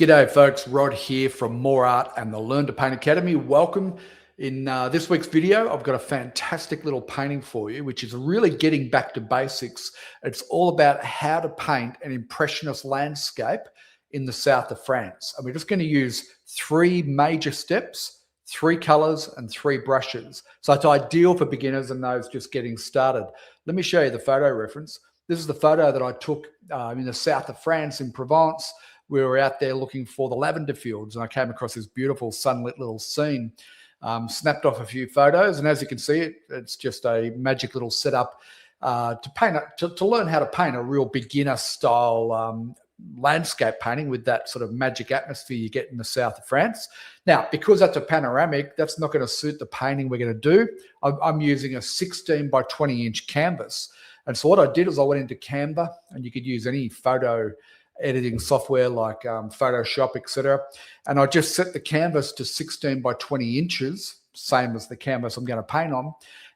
G'day folks, Rod here from More Art and the Learn to Paint Academy. Welcome. In this week's video, I've got a fantastic little painting for you, which is really getting back to basics. It's all about how to paint an Impressionist landscape in the south of France. And we're just going to use three major steps, three colors and three brushes. So it's ideal for beginners and those just getting started. Let me show you the photo reference. This is the photo that I took in the south of France in Provence. We were out there looking for the lavender fields and I came across this beautiful sunlit little scene. Snapped off a few photos, and as you can see, it's just a magic little setup to learn how to paint a real beginner style landscape painting with that sort of magic atmosphere you get in the south of France. Now, because that's a panoramic, that's not going to suit the painting we're going to do. I'm using a 16 by 20 inch canvas. And so what I did is I went into Canva, and you could use any photo editing software like Photoshop, etc. And I just set the canvas to 16 by 20 inches, same as the canvas I'm going to paint on,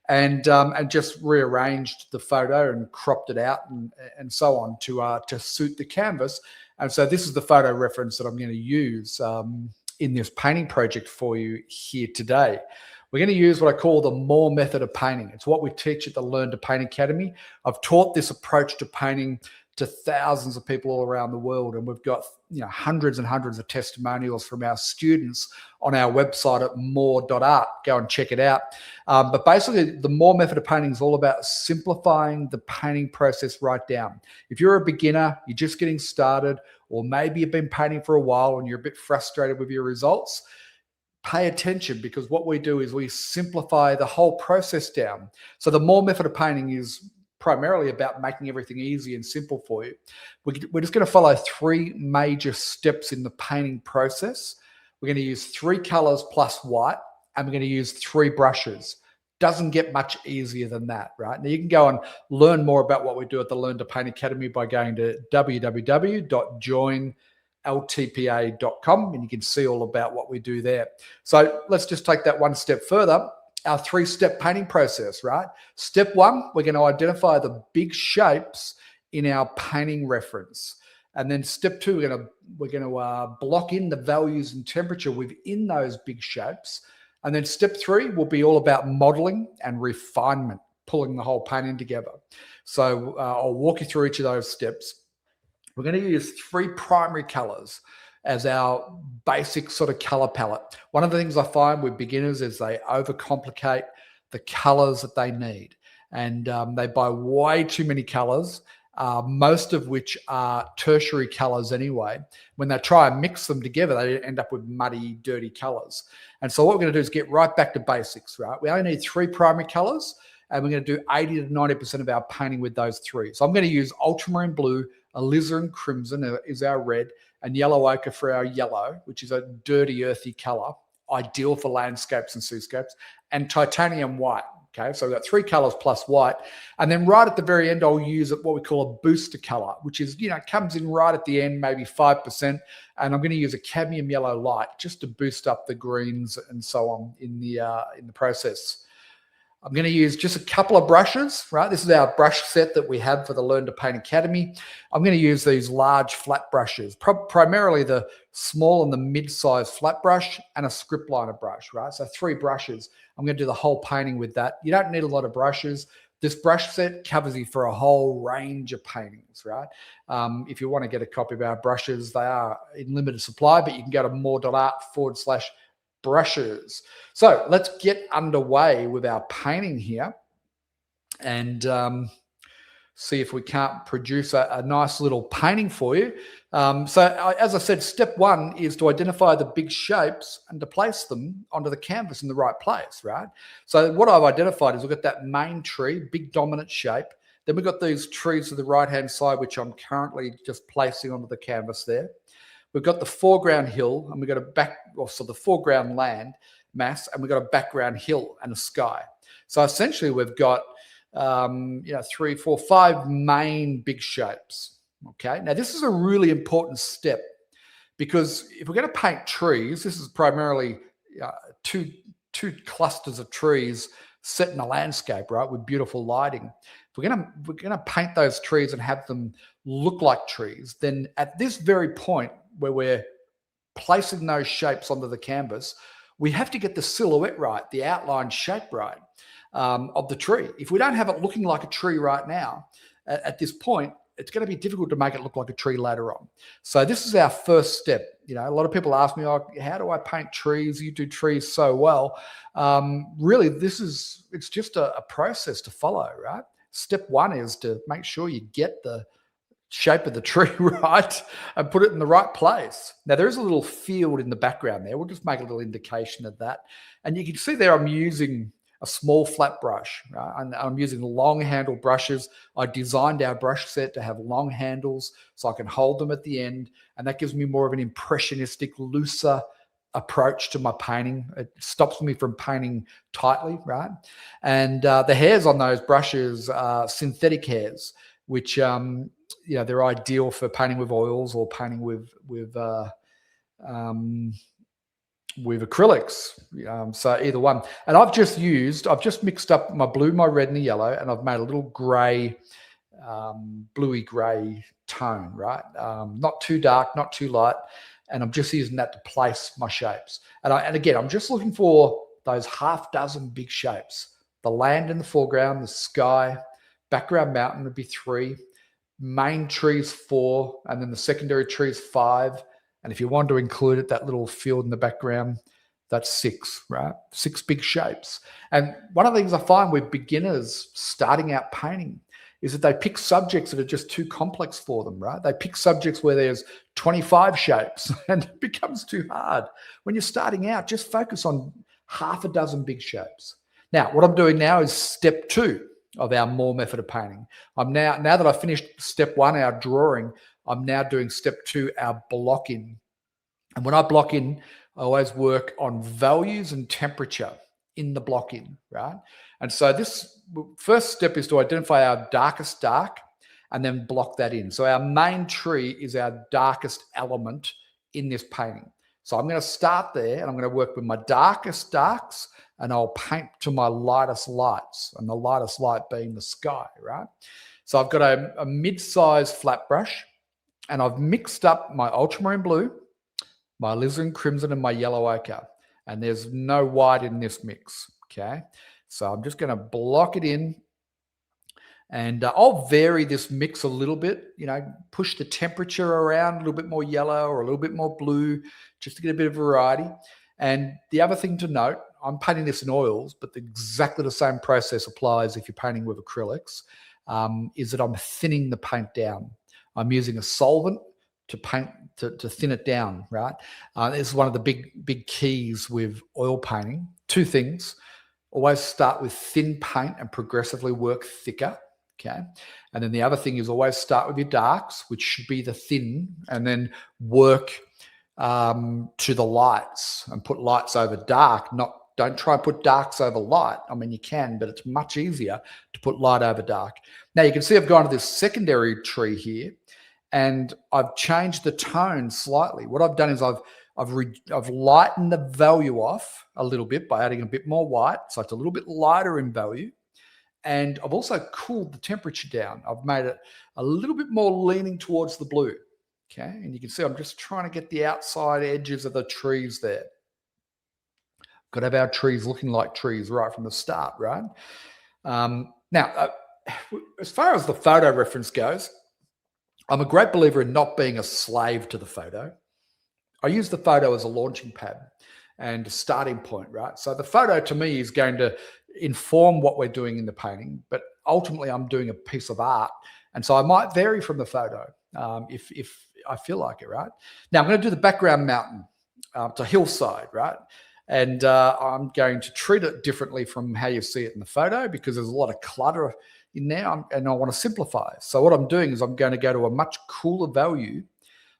and just rearranged the photo and cropped it out and so on to suit the canvas. And so this is the photo reference that I'm going to use in this painting project for you here today. We're going to use what I call the More method of painting. It's what we teach at the Learn to Paint Academy. I've taught this approach to painting to thousands of people all around the world, and we've got hundreds and hundreds of testimonials from our students on our website at more.art. Go and check it out. But basically, the More method of painting is all about simplifying the painting process right down. If you're a beginner, you're just getting started, or maybe you've been painting for a while and you're a bit frustrated with your results, pay attention, because what we do is we simplify the whole process down. So the More method of painting is primarily about making everything easy and simple for you. We're just going to follow three major steps in the painting process. We're going to use three colors plus white, and we're going to use three brushes. Doesn't get much easier than that, right? Now you can go and learn more about what we do at the Learn to Paint Academy by going to www.joinltpa.com, and you can see all about what we do there. So let's just take that one step further. Our three-step painting process, right? Step one, we're going to identify the big shapes in our painting reference. And then step two, we're going to block in the values and temperature within those big shapes. And then step three will be all about modeling and refinement, pulling the whole painting together. So I'll walk you through each of those steps. We're going to use three primary colors as our basic sort of color palette. One of the things I find with beginners is they overcomplicate the colors that they need. And they buy way too many colors, most of which are tertiary colors anyway. When they try and mix them together, they end up with muddy, dirty colors. And so what we're going to do is get right back to basics, right? We only need three primary colors, and we're going to do 80 to 90% of our painting with those three. So I'm going to use ultramarine blue, alizarin crimson is our red, and yellow ochre for our yellow, which is a dirty, earthy color, ideal for landscapes and seascapes, and titanium white. Okay, so we've got three colors plus white. And then right at the very end, I'll use what we call a booster color, which is, comes in right at the end, maybe 5%. And I'm going to use a cadmium yellow light just to boost up the greens and so on in the process. I'm going to use just a couple of brushes, right? This is our brush set that we have for the Learn to Paint Academy. I'm going to use these large flat brushes, primarily the small and the mid-sized flat brush and a script liner brush, right? So three brushes. I'm going to do the whole painting with that. You don't need a lot of brushes. This brush set covers you for a whole range of paintings, right? If you want to get a copy of our brushes, they are in limited supply, but you can go to more.art/brushes. So let's get underway with our painting here and see if we can't produce a nice little painting for you. As I said, step one is to identify the big shapes and to place them onto the canvas in the right place, right? So what I've identified is we've got that main tree, big dominant shape. Then we've got these trees to the right-hand side, which I'm currently just placing onto the canvas there. We've got the foreground hill, and we've got the foreground land mass, and we've got a background hill and a sky. So essentially we've got 3, 4, 5 main big shapes. Okay, now this is a really important step, because if we're going to paint trees, this is primarily two clusters of trees set in a landscape, right, with beautiful lighting. If we're going to paint those trees and have them look like trees, then at this very point where we're placing those shapes onto the canvas, we have to get the silhouette right, the outline shape right of the tree. If we don't have it looking like a tree right now, at this point, it's going to be difficult to make it look like a tree later on. So this is our first step. You know, a lot of people ask me, oh, how do I paint trees? You do trees so well. Really, it's just a process to follow, right? Step one is to make sure you get the shape of the tree right and put it in the right place. Now, there is a little field in the background there. We'll just make a little indication of that. And you can see there I'm using a small flat brush, right? And I'm using long handle brushes. I designed our brush set to have long handles so I can hold them at the end. And that gives me more of an impressionistic, looser approach to my painting. It stops me from painting tightly, right? And the hairs on those brushes are synthetic hairs, which, they're ideal for painting with oils or painting with acrylics. So either one. And I've just mixed up my blue, my red, and the yellow, and I've made a little gray, bluey gray tone, right? Not too dark, not too light. And I'm just using that to place my shapes. And again, I'm just looking for those half dozen big shapes. The land in the foreground, the sky, background mountain would be 3, main trees 4, and then the secondary trees 5. And if you want to include it, that little field in the background, that's 6, right? 6 big shapes. And one of the things I find with beginners starting out painting is that they pick subjects that are just too complex for them, right? They pick subjects where there's 25 shapes and it becomes too hard. When you're starting out, just focus on half a dozen big shapes. Now, what I'm doing now is step 2 of our Moore method of painting. I'm now that I've finished step 1, our drawing, I'm now doing step 2, our block in. And when I block in, I always work on values and temperature in the block in, right? And so this first step is to identify our darkest dark and then block that in. So our main tree is our darkest element in this painting. So I'm going to start there and I'm going to work with my darkest darks and I'll paint to my lightest lights, and the lightest light being the sky, right? So I've got a mid-size flat brush and I've mixed up my ultramarine blue, my alizarin crimson, and my yellow ochre. And there's no white in this mix, okay? So I'm just going to block it in. And I'll vary this mix a little bit, push the temperature around a little bit more yellow or a little bit more blue, just to get a bit of variety. And the other thing to note, I'm painting this in oils, but exactly the same process applies if you're painting with acrylics, is that I'm thinning the paint down. I'm using a solvent to paint, to thin it down, right? This is one of the big keys with oil painting. 2 things. Always start with thin paint and progressively work thicker, okay? And then the other thing is always start with your darks, which should be the thin, and then work to the lights and put lights over dark. Don't try and put darks over light. I mean, you can, but it's much easier to put light over dark. Now you can see I've gone to this secondary tree here, and I've changed the tone slightly. What I've done is I've lightened the value off a little bit by adding a bit more white, so it's a little bit lighter in value. And I've also cooled the temperature down. I've made it a little bit more leaning towards the blue, okay? And you can see I'm just trying to get the outside edges of the trees there. Got to have our trees looking like trees right from the start, right? Now, as far as the photo reference goes, I'm a great believer in not being a slave to the photo. I use the photo as a launching pad and a starting point, right? So the photo to me is going to inform what we're doing in the painting, but ultimately I'm doing a piece of art. And so I might vary from the photo if I feel like it, right? Now I'm going to do the background mountain to hillside, right? And I'm going to treat it differently from how you see it in the photo because there's a lot of clutter in there and I want to simplify. So what I'm doing is I'm going to go to a much cooler value,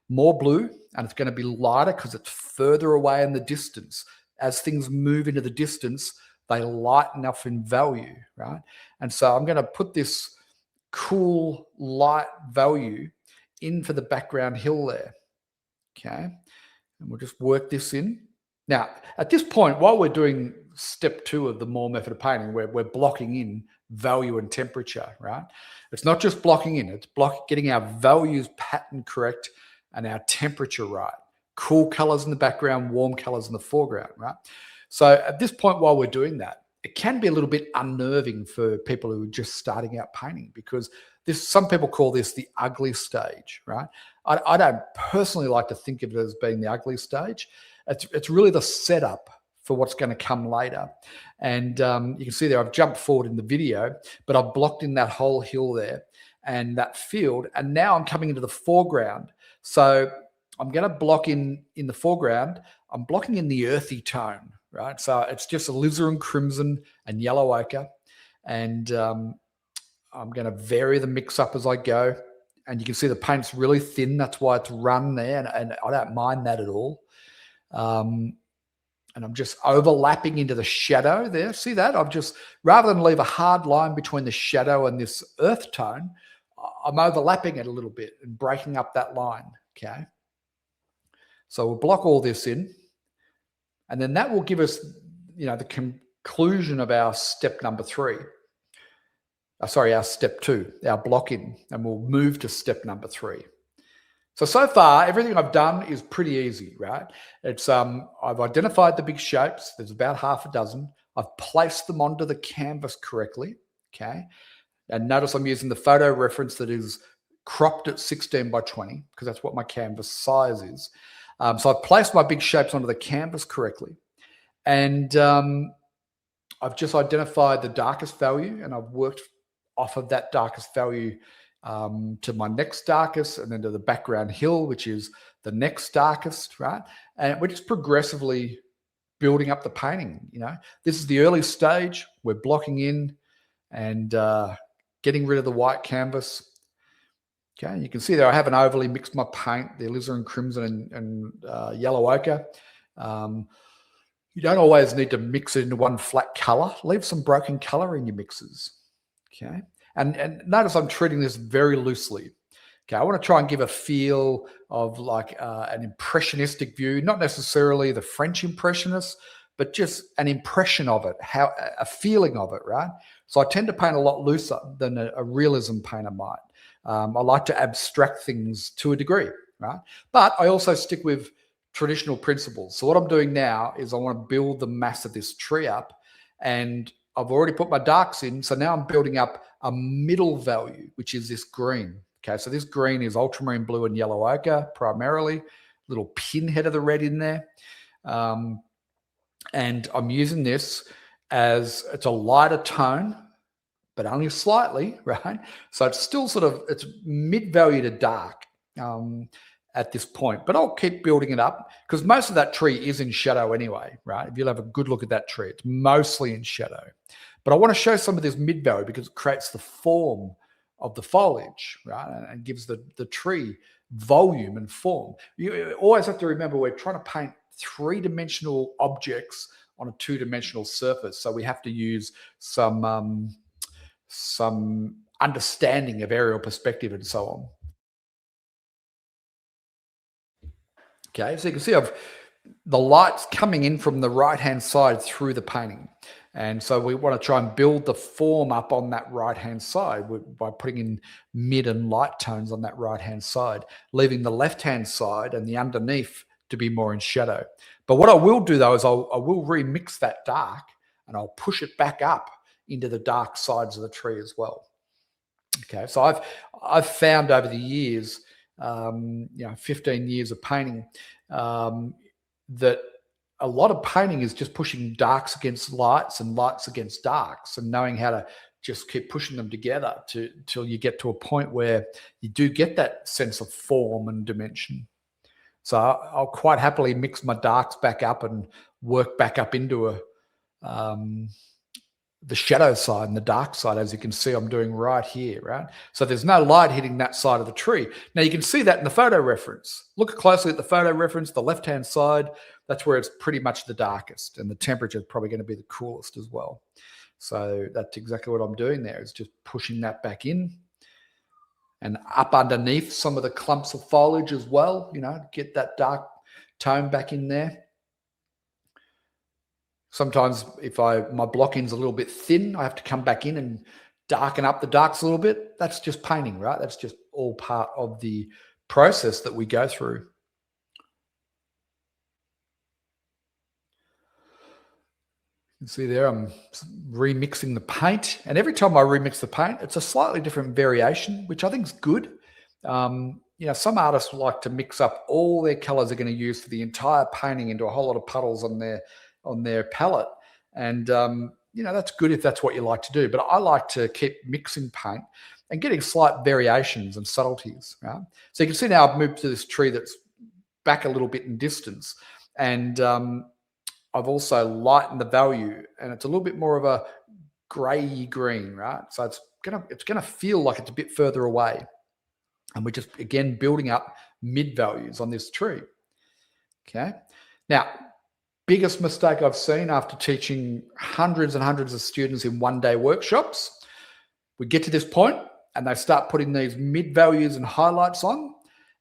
more blue, and it's going to be lighter because it's further away in the distance. As things move into the distance, they lighten up in value, right? And so I'm going to put this cool light value in for the background hill there, okay? And we'll just work this in. Now, at this point, while we're doing step 2 of the Moore method of painting, we're blocking in value and temperature, right? It's not just blocking in, it's getting our values pattern correct and our temperature right. cool colors in the background, warm colors in the foreground, right? So at this point, while we're doing that, it can be a little bit unnerving for people who are just starting out painting, because some people call this the ugly stage, right? I don't personally like to think of it as being the ugly stage. It's really the setup for what's going to come later. And you can see there, I've jumped forward in the video, but I've blocked in that whole hill there and that field. And now I'm coming into the foreground. So I'm going to block in the foreground. I'm blocking in the earthy tone, right? So it's just alizarin crimson and yellow ochre. And I'm going to vary the mix up as I go. And you can see the paint's really thin. That's why it's run there. And I don't mind that at all. And I'm just overlapping into the shadow there. See that? I've just, rather than leave a hard line between the shadow and this earth tone, I'm overlapping it a little bit and breaking up that line, okay? So we'll block all this in. And then that will give us, the conclusion of our step number 3. Our step 2, our block in, and we'll move to step number 3. So far, everything I've done is pretty easy, right? It's I've identified the big shapes. There's about half a dozen. I've placed them onto the canvas correctly, okay? And notice I'm using the photo reference that is cropped at 16 by 20, because that's what my canvas size is. So I've placed my big shapes onto the canvas correctly. And I've just identified the darkest value, and I've worked off of that darkest value to my next darkest, and then to the background hill, which is the next darkest, right? And we're just progressively building up the painting. This is the early stage. We're blocking in and getting rid of the white canvas. Okay, you can see there I haven't overly mixed my paint, the alizarin crimson and yellow ochre. You don't always need to mix it into one flat color. Leave some broken color in your mixes. Okay. And notice I'm treating this very loosely. Okay, I want to try and give a feel of like an impressionistic view, not necessarily the French Impressionists, but just an impression of it, a feeling of it, right? So I tend to paint a lot looser than a realism painter might. I like to abstract things to a degree, right? But I also stick with traditional principles. So what I'm doing now is I want to build the mass of this tree up, and I've already put my darks in. So now I'm building up a middle value, which is this green. Okay, so this green is ultramarine blue and yellow ochre primarily, little pinhead of the red in there. And I'm using this as, it's a lighter tone, but only slightly, right? So it's still it's mid-value to dark at this point, but I'll keep building it up because most of that tree is in shadow anyway, right? If you'll have a good look at that tree, it's mostly in shadow. But I want to show some of this mid-value because it creates the form of the foliage, right? And gives the tree volume and form. You always have to remember we're trying to paint three-dimensional objects on a two-dimensional surface. So we have to use some understanding of aerial perspective and so on. Okay, so you can see the light's coming in from the right-hand side through the painting. And so we want to try and build the form up on that right-hand side by putting in mid and light tones on that right-hand side, leaving the left-hand side and the underneath to be more in shadow. But what I will do though is I will remix that dark and I'll push it back up into the dark sides of the tree as well. Okay, so I've found over the years, 15 years of painting, that a lot of painting is just pushing darks against lights and lights against darks, and knowing how to just keep pushing them together till you get to a point where you do get that sense of form and dimension. So I'll quite happily mix my darks back up and work back up into the shadow side and the dark side, as you can see I'm doing right here, right? So there's no light hitting that side of the tree. Now you can see that in the photo reference. Look closely at the photo reference, the left-hand side, that's where it's pretty much the darkest, and the temperature is probably going to be the coolest as well. So that's exactly what I'm doing there, is just pushing that back in and up underneath some of the clumps of foliage as well, get that dark tone back in there. Sometimes if my blocking's a little bit thin, I have to come back in and darken up the darks a little bit. That's just painting, right? That's just all part of the process that we go through. You see there, I'm remixing the paint. And every time I remix the paint, it's a slightly different variation, which I think is good. Some artists like to mix up all their colors they're going to use for the entire painting into a whole lot of puddles on their palette. And, that's good if that's what you like to do. But I like to keep mixing paint and getting slight variations and subtleties. Right? So you can see now I've moved to this tree that's back a little bit in distance. And I've also lightened the value, and it's a little bit more of a grey green, right? So it's gonna feel like it's a bit further away. And we're just, again, building up mid values on this tree. Okay. Now, biggest mistake I've seen after teaching hundreds and hundreds of students in one-day workshops, we get to this point and they start putting these mid values and highlights on,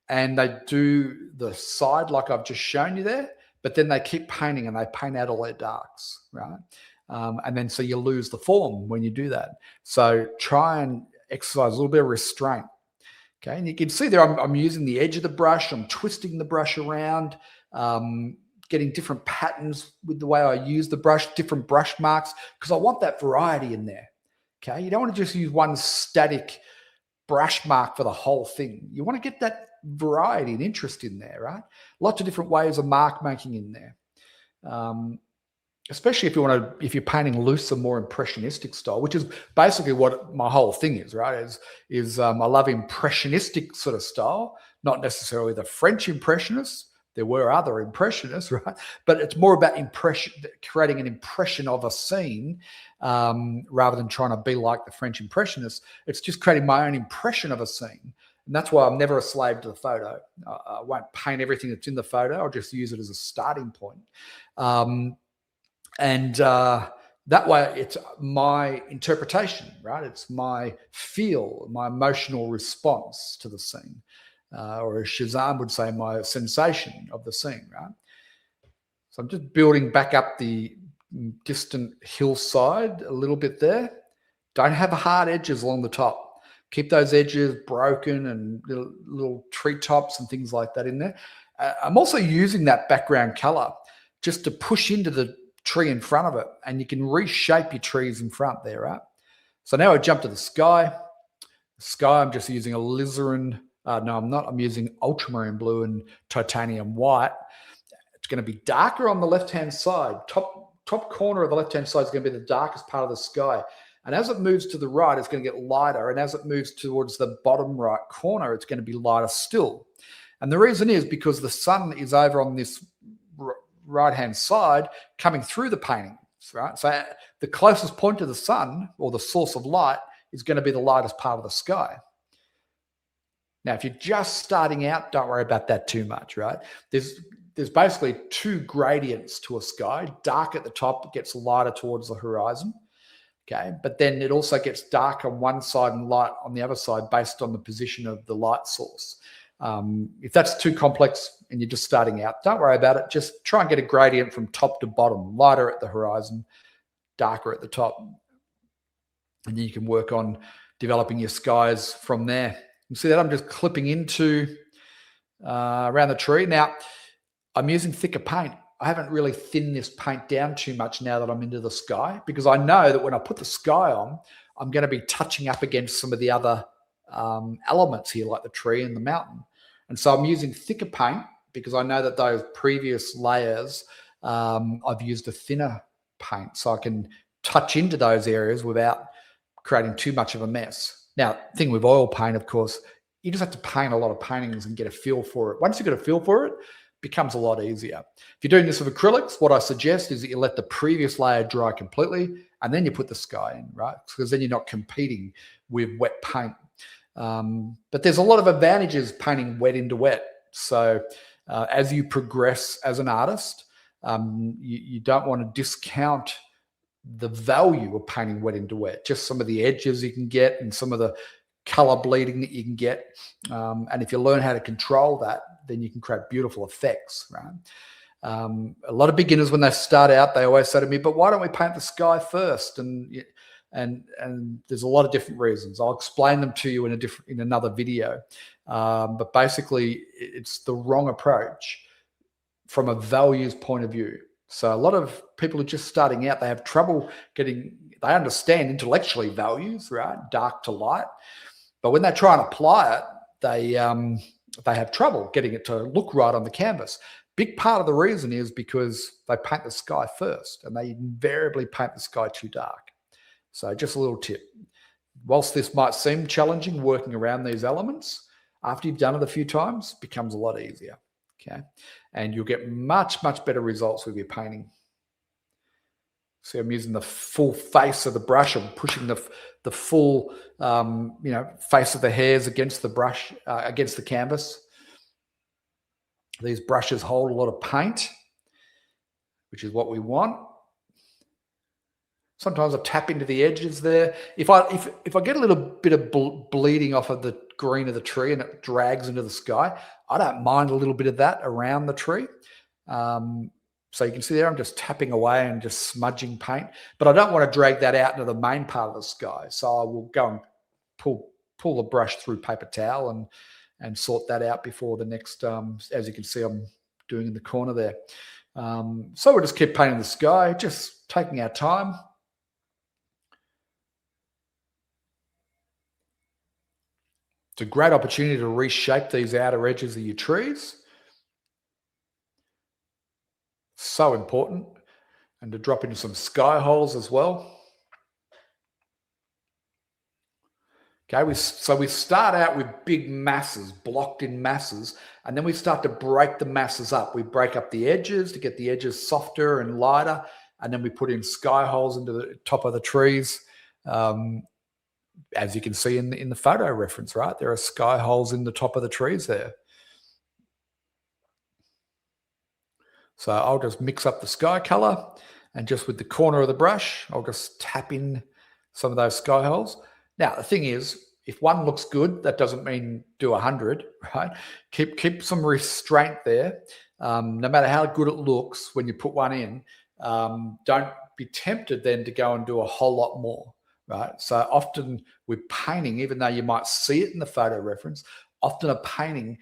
and they do the side like I've just shown you there, but then they keep painting and they paint out all their darks, right? And then so you lose the form when you do that. So try and exercise a little bit of restraint. Okay, and you can see there I'm using the edge of the brush, I'm twisting the brush around, getting different patterns with the way I use the brush, different brush marks, because I want that variety in there. Okay, you don't want to just use one static brush mark for the whole thing. You want to get that variety and interest in there, right? Lots of different ways of mark making in there. Especially if you're painting looser, more impressionistic style, which is basically what my whole thing is, right? I love impressionistic sort of style, not necessarily the French impressionists. There were other impressionists, right? But it's more about creating an impression of a scene rather than trying to be like the French impressionists. It's just creating my own impression of a scene. And that's why I'm never a slave to the photo. I won't paint everything that's in the photo. I'll just use it as a starting point. That way it's my interpretation, right? It's my feel, my emotional response to the scene. Or as Shazam would say, my sensation of the scene, right? So I'm just building back up the distant hillside a little bit there. Don't have hard edges along the top. Keep those edges broken and little treetops and things like that in there. I'm also using that background color just to push into the tree in front of it, and you can reshape your trees in front there, right? So now I jump to the sky. The sky, I'm just using alizarin. No, I'm not. I'm using ultramarine blue and titanium white. It's going to be darker on the left-hand side. Top corner of the left-hand side is going to be the darkest part of the sky. And as it moves to the right, it's going to get lighter. And as it moves towards the bottom right corner, it's going to be lighter still. And the reason is because the sun is over on this right-hand side coming through the painting, right? So the closest point to the sun, or the source of light, is going to be the lightest part of the sky. Now, if you're just starting out, don't worry about that too much, right? There's basically two gradients to a sky. Dark at the top, it gets lighter towards the horizon, okay? But then it also gets dark on one side and light on the other side based on the position of the light source. If that's too complex and you're just starting out, don't worry about it. Just try and get a gradient from top to bottom, lighter at the horizon, darker at the top. And then you can work on developing your skies from there. You see that I'm just clipping into around the tree. Now, I'm using thicker paint. I haven't really thinned this paint down too much now that I'm into the sky, because I know that when I put the sky on, I'm going to be touching up against some of the other elements here, like the tree and the mountain. And so I'm using thicker paint because I know that those previous layers, I've used a thinner paint, so I can touch into those areas without creating too much of a mess. Now, the thing with oil paint, of course, you just have to paint a lot of paintings and get a feel for it. Once you've got a feel for it, it becomes a lot easier. If you're doing this with acrylics, what I suggest is that you let the previous layer dry completely and then you put the sky in, right? Because then you're not competing with wet paint. But there's a lot of advantages painting wet into wet. So as you progress as an artist, you don't want to discount the value of painting wet into wet, just some of the edges you can get and some of the color bleeding that you can get. And if you learn how to control that, then you can create beautiful effects, right? A lot of beginners, when they start out, they always say to me, but why don't we paint the sky first? And there's a lot of different reasons. I'll explain them to you in another video. But basically, it's the wrong approach from a values point of view. So a lot of people who are just starting out, they have trouble getting, they understand intellectually values, right? Dark to light. But when they try and apply it, they have trouble getting it to look right on the canvas. Big part of the reason is because they paint the sky first, and they invariably paint the sky too dark. So just a little tip. Whilst this might seem challenging working around these elements, after you've done it a few times, it becomes a lot easier. Okay. And you'll get much, much better results with your painting. See, I'm using the full face of the brush. I'm pushing the full, face of the hairs against the brush, against the canvas. These brushes hold a lot of paint, which is what we want. Sometimes I tap into the edges there. If I get a little bit of bleeding off of the green of the tree and it drags into the sky, I don't mind a little bit of that around the tree. So you can see there, I'm just tapping away and just smudging paint, but I don't want to drag that out into the main part of the sky. So I will go and pull the brush through paper towel and sort that out before the next, as you can see, I'm doing in the corner there. So we'll just keep painting the sky, just taking our time. It's a great opportunity to reshape these outer edges of your trees. So important. And to drop into some sky holes as well. Okay, so we start out with big masses, blocked in masses, and then we start to break the masses up. We break up the edges to get the edges softer and lighter, and then we put in sky holes into the top of the trees. As you can see in the photo reference, right? There are sky holes in the top of the trees there. So I'll just mix up the sky color, and just with the corner of the brush, I'll just tap in some of those sky holes. Now, the thing is, if one looks good, that doesn't mean do 100, right? Keep some restraint there. No matter how good it looks when you put one in, don't be tempted then to go and do a whole lot more, right? So often with painting, even though you might see it in the photo reference, often a painting,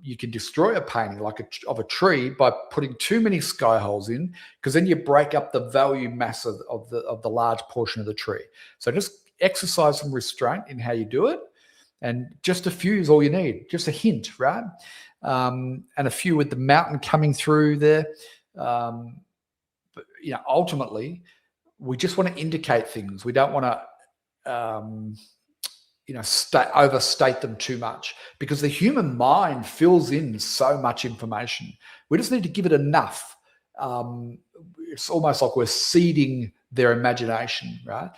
you can destroy a painting of a tree by putting too many sky holes in, because then you break up the value mass of the large portion of the tree. So just exercise some restraint in how you do it, and just a few is all you need, just a hint, right? And a few with the mountain coming through there. But, ultimately, we just want to indicate things. We don't want to overstate them too much, because the human mind fills in so much information. We just need to give it enough. It's almost like we're seeding their imagination, right?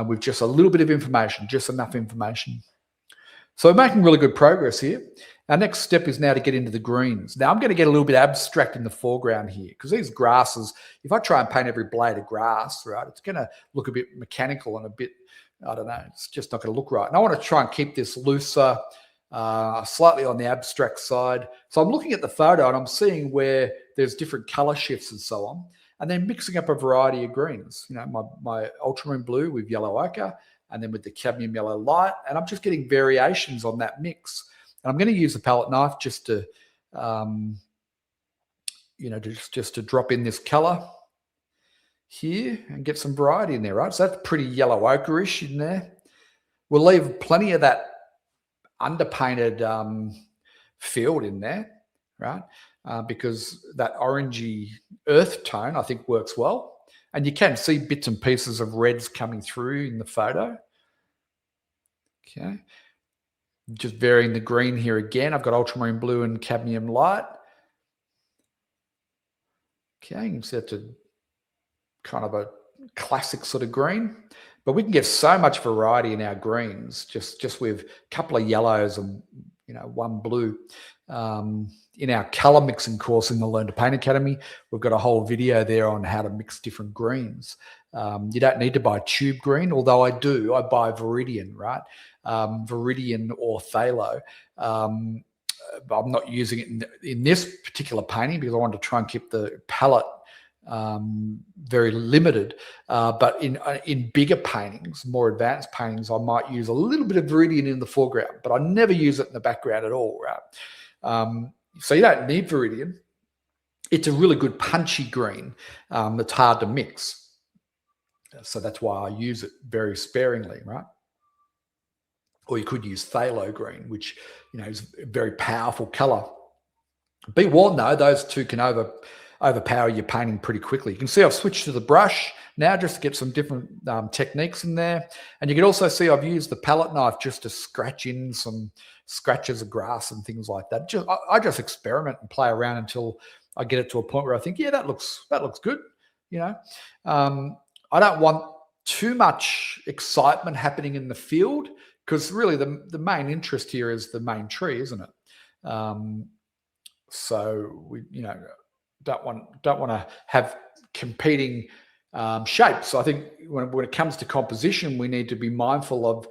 With just a little bit of information, just enough information. So we're making really good progress here. Our next step is now to get into the greens. Now I'm going to get a little bit abstract in the foreground here, because these grasses, if I try and paint every blade of grass, right, it's going to look a bit mechanical and a bit, I don't know, it's just not going to look right. And I want to try and keep this looser, slightly on the abstract side. So I'm looking at the photo and I'm seeing where there's different color shifts and so on, and then mixing up a variety of greens. My ultramarine blue with yellow ochre, and then with the cadmium yellow light, and I'm just getting variations on that mix. And I'm going to use the palette knife just to, just to drop in this color here and get some variety in there, right? So that's pretty yellow ochre-ish in there. We'll leave plenty of that underpainted field in there, right? Because that orangey earth tone, I think, works well. And you can see bits and pieces of reds coming through in the photo. Okay. Just varying the green here again. I've got ultramarine blue and cadmium light. Okay, you can see that's a kind of a classic sort of green. But we can get so much variety in our greens just with a couple of yellows and one blue. In our color mixing course in the Learn to Paint Academy, we've got a whole video there on how to mix different greens. You don't need to buy tube green, although I do. I buy Viridian, right? Viridian or phthalo. But I'm not using it in this particular painting because I want to try and keep the palette very limited. But in bigger paintings, more advanced paintings, I might use a little bit of Viridian in the foreground, but I never use it in the background at all, right? So you don't need Viridian. it's a really good punchy green that's hard to mix. So that's why I use it very sparingly, right? Or you could use phthalo green, which is a very powerful color. Be warned though, those two can overpower your painting pretty quickly. You can see I've switched to the brush now just to get some different techniques in there. And you can also see I've used the palette knife just to scratch in some scratches of grass and things like that. I just experiment and play around until I get it to a point where I think, yeah, that looks good. I don't want too much excitement happening in the field, because really the main interest here is the main tree, isn't it? So we don't want to have competing shapes. So I think when it comes to composition, we need to be mindful of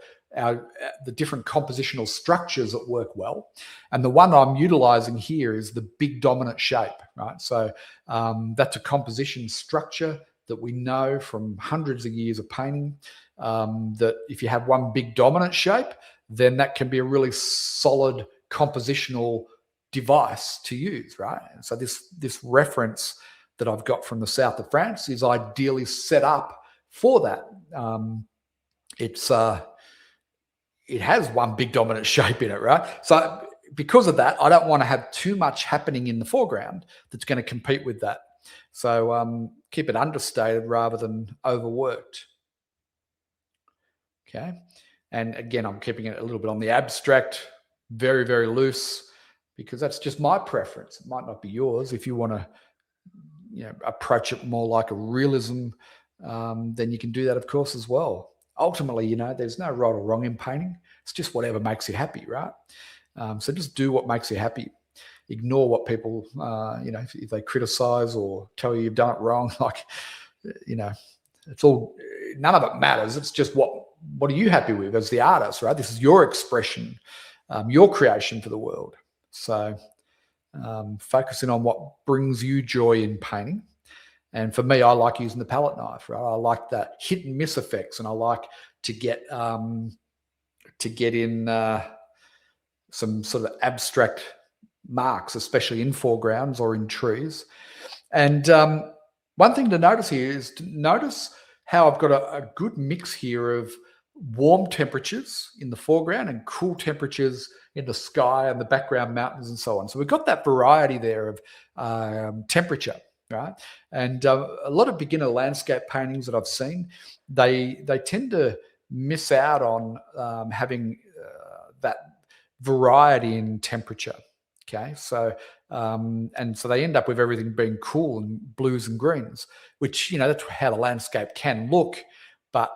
the different compositional structures that work well. And the one I'm utilizing here is the big dominant shape, right? So that's a composition structure that we know from hundreds of years of painting, that if you have one big dominant shape, then that can be a really solid compositional device to use, right? And so this reference that I've got from the south of France is ideally set up for that. It has one big dominant shape in it, right? So because of that, I don't want to have too much happening in the foreground that's going to compete with that. So keep it understated rather than overworked. Okay. And again, I'm keeping it a little bit on the abstract, very, very loose, because that's just my preference. It might not be yours. If you want to approach it more like a realism, then you can do that, of course, as well. Ultimately, there's no right or wrong in painting. It's just whatever makes you happy, right? So just do what makes you happy. Ignore what people, if they criticize or tell you you've done it wrong, it's all, none of it matters. It's just what are you happy with as the artist, right? This is your expression, your creation for the world. So focusing on what brings you joy in painting. And for me, I like using the palette knife, right? I like that hit and miss effects, and I like to get in some sort of abstract marks, especially in foregrounds or in trees. And one thing to notice here is to notice how I've got a good mix here of warm temperatures in the foreground and cool temperatures in the sky and the background mountains and so on. So we've got that variety there of temperature. Right, and a lot of beginner landscape paintings that I've seen, they tend to miss out on having that variety in temperature. Okay, so and so they end up with everything being cool and blues and greens, which that's how the landscape can look, but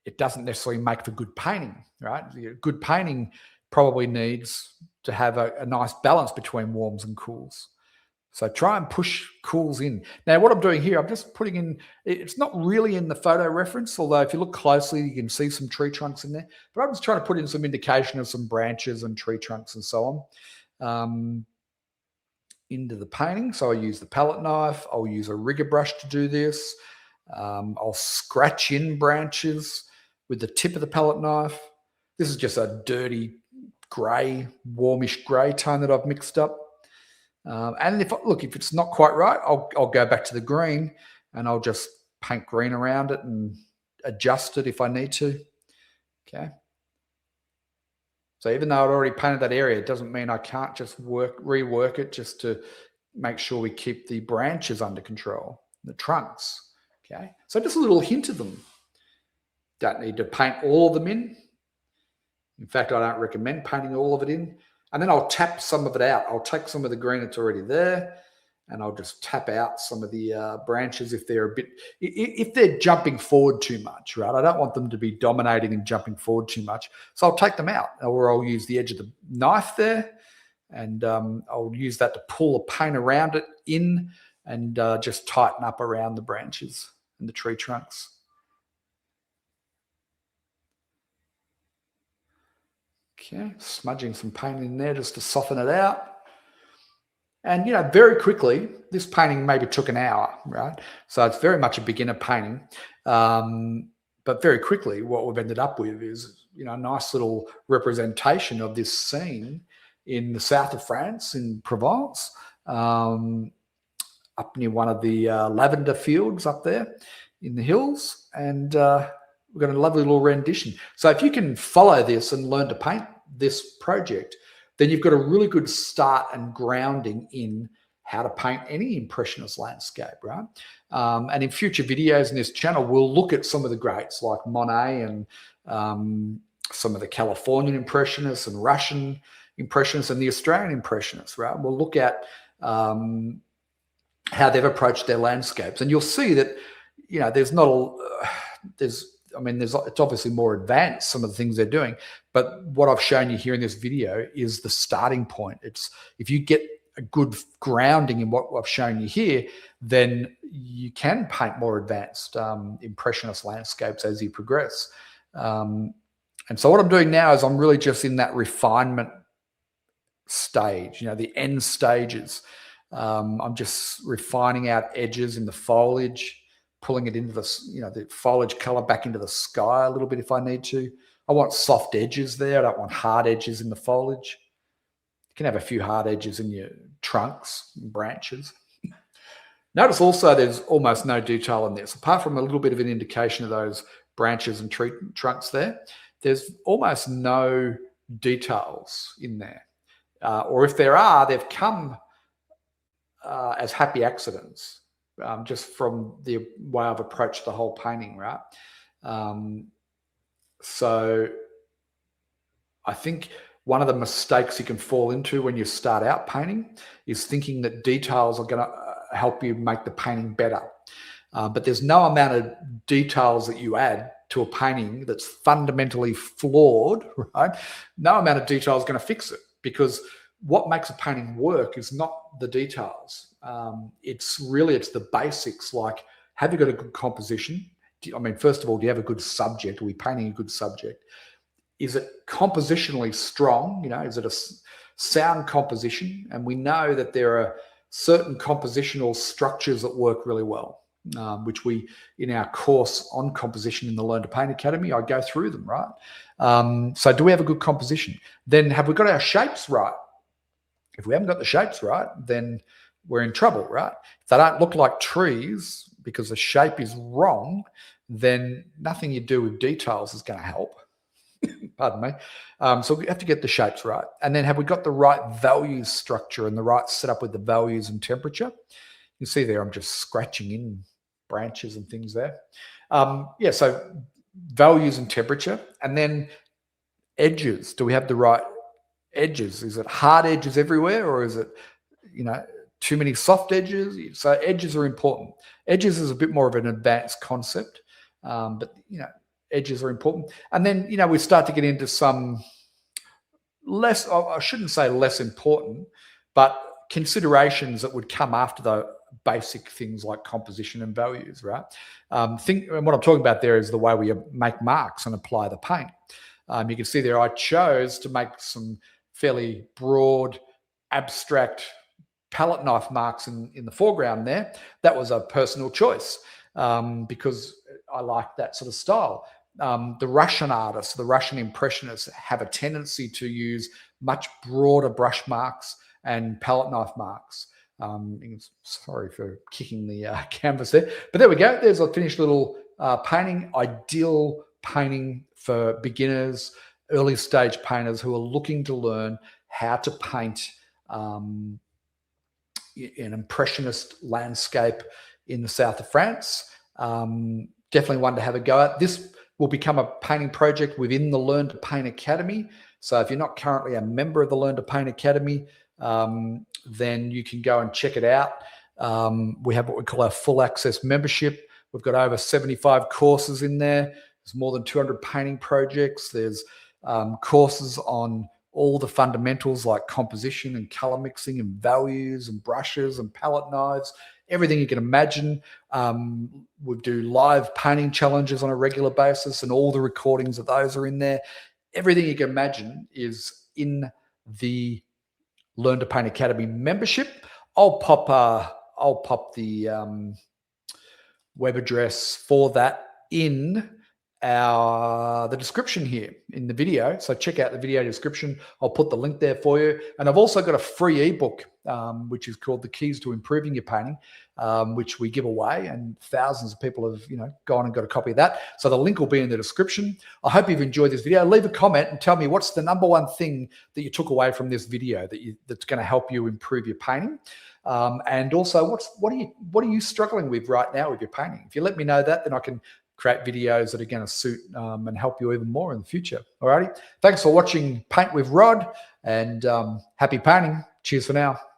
it doesn't necessarily make for good painting. Right, good painting probably needs to have a nice balance between warms and cools. So try and push cools in. Now, what I'm doing here, I'm just putting in, it's not really in the photo reference, although if you look closely, you can see some tree trunks in there. But I'm just trying to put in some indication of some branches and tree trunks and so on into the painting. So I use the palette knife. I'll use a rigger brush to do this. I'll scratch in branches with the tip of the palette knife. This is just a dirty grey, warmish grey tone that I've mixed up. And if it's not quite right, I'll go back to the green and I'll just paint green around it and adjust it if I need to. Okay. So even though I'd already painted that area, it doesn't mean I can't just rework it just to make sure we keep the branches under control, the trunks. Okay. So just a little hint of them. Don't need to paint all of them in. In fact, I don't recommend painting all of it in. And then I'll tap some of it out. I'll take some of the green that's already there, and I'll just tap out some of the branches if they're jumping forward too much, right? I don't want them to be dominating and jumping forward too much. So I'll take them out, or I'll use the edge of the knife there, and I'll use that to pull the paint around it in and just tighten up around the branches and the tree trunks. Okay, smudging some paint in there just to soften it out. And, very quickly, this painting maybe took an hour, right? So it's very much a beginner painting. But very quickly, what we've ended up with is, a nice little representation of this scene in the south of France, in Provence. up near one of the lavender fields up there in the hills, and we've got a lovely little rendition. So if you can follow this and learn to paint this project, then you've got a really good start and grounding in how to paint any Impressionist landscape, right? And in future videos in this channel, we'll look at some of the greats like Monet and some of the Californian Impressionists and Russian Impressionists and the Australian Impressionists, right? We'll look at how they've approached their landscapes, and you'll see that, you know, it's obviously more advanced, some of the things they're doing, but what I've shown you here in this video is the starting point. It's, if you get a good grounding in what I've shown you here, then you can paint more advanced Impressionist landscapes as you progress. And so what I'm doing now is I'm really just in that refinement stage, you know, the end stages. I'm just refining out edges in the foliage, pulling it into the, you know, the foliage color back into the sky a little bit if I need to. I want soft edges there. I don't want hard edges in the foliage. You can have a few hard edges in your trunks and branches. Notice also there's almost no detail in this. Apart from a little bit of an indication of those branches and tree trunks there, there's almost no details in there. Or if there are, they've come as happy accidents, just from the way I've approached the whole painting, right? So I think one of the mistakes you can fall into when you start out painting is thinking that details are going to help you make the painting better. But there's no amount of details that you add to a painting that's fundamentally flawed, right? No amount of detail is going to fix it, because what makes a painting work is not the details. It's the basics, like, have you got a good composition? First of all, do you have a good subject? Are we painting a good subject? Is it compositionally strong? You know, is it a sound composition? And we know that there are certain compositional structures that work really well, which we, in our course on composition in the Learn to Paint Academy, I go through them, right? So do we have a good composition? Then have we got our shapes right? If we haven't got the shapes right, then we're in trouble, right? If they don't look like trees because the shape is wrong, then nothing you do with details is going to help. Pardon me. So we have to get the shapes right. And then have we got the right values structure and the right setup with the values and temperature? You can see there I'm just scratching in branches and things there. Yeah, so values and temperature. And then edges. Do we have the right edges? Is it hard edges everywhere, or is it, you know, too many soft edges? So edges are important. Edges is a bit more of an advanced concept, but, you know, edges are important. And then, you know, we start to get into some less, I shouldn't say less important, but considerations that would come after the basic things like composition and values, right? And what I'm talking about there is the way we make marks and apply the paint. You can see there I chose to make some fairly broad, abstract palette knife marks in the foreground there. That was a personal choice because I like that sort of style. The Russian artists, the Russian Impressionists, have a tendency to use much broader brush marks and palette knife marks. Sorry for kicking the canvas there, but there we go. There's a finished little painting, ideal painting for beginners, early stage painters who are looking to learn how to paint an Impressionist landscape in the south of France. Definitely one to have a go at. This will become a painting project within the Learn to Paint Academy. So if you're not currently a member of the Learn to Paint Academy, then you can go and check it out. We have what we call our full access membership. We've got over 75 courses in there. There's more than 200 painting projects. There's courses on all the fundamentals like composition and color mixing and values and brushes and palette knives, everything you can imagine. We do live painting challenges on a regular basis, and all the recordings of those are in there. Everything you can imagine is in the Learn to Paint Academy membership. I'll pop the web address for that in the description here in the video. So check out the video description. I'll put the link there for you. And I've also got a free ebook, which is called The Keys to Improving Your Painting, which we give away, and thousands of people have gone and got a copy of that. So the link will be in the description. I hope you've enjoyed this video. Leave a comment and tell me what's the number one thing that you took away from this video that's going to help you improve your painting. And also, what are you struggling with right now with your painting? If you let me know that, then I can create videos that are going to suit and help you even more in the future. Alrighty, thanks for watching Paint with Rod, and happy painting. Cheers for now.